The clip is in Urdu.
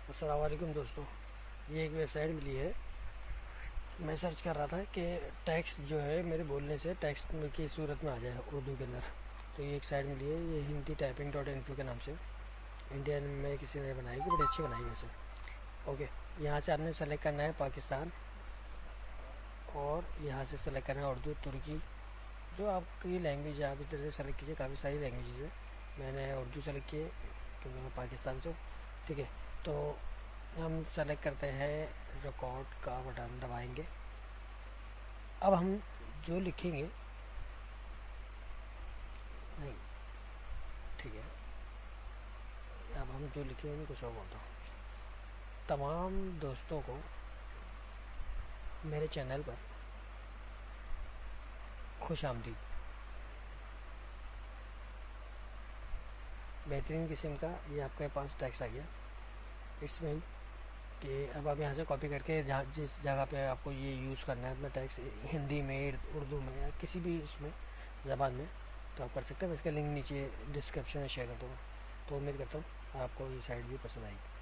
السلام علیکم دوستوں، یہ ایک ویب سائٹ ملی ہے. میں سرچ کر رہا تھا کہ ٹیکسٹ جو ہے میرے بولنے سے ٹیکسٹ کی صورت میں آ جائے اردو کے اندر. تو یہ ایک سائٹ ملی ہے، یہ ہندی ٹائپنگ ڈاٹ انفو کے نام سے انڈین میں کسی نے بنائی کہ بڑی اچھی بنائی ہے ویسے. اوکے، یہاں سے آپ نے سلیکٹ کرنا ہے پاکستان، اور یہاں سے سلیکٹ کرنا ہے اردو ترکی، جو آپ کی لینگویج ہے آپ ادھر سے سلیکٹ کیجیے. کافی ساری لینگویجز ہیں، میں نے اردو سلیکٹ کی ہے کیونکہ میں پاکستان سے ہوں. ٹھیک ہے، تو ہم سلیکٹ کرتے ہیں ریکارڈ کا بٹن دبائیں گے. اب ہم جو لکھیں گے نہیں ٹھیک ہے، اب ہم جو لکھیں گے ان کو شو بولتا ہوں. تمام دوستوں کو میرے چینل پر خوش آمدید. بہترین قسم کا یہ آپ کے پاس ٹیکسٹ آ گیا. اٹس مین کہ اب آپ یہاں سے کاپی کر کے جہاں جس جگہ پہ آپ کو یہ یوز کرنا ہے اپنا ٹیکسٹ، ہندی میں، اردو میں، یا کسی بھی اس میں زبان میں، تو آپ کر سکتے ہیں. میں اس کا لنک نیچے ڈسکرپشن میں شیئر کر دوں گا. تو امید کرتا ہوں آپ کو یہ سائٹ بھی پسند آئے گی.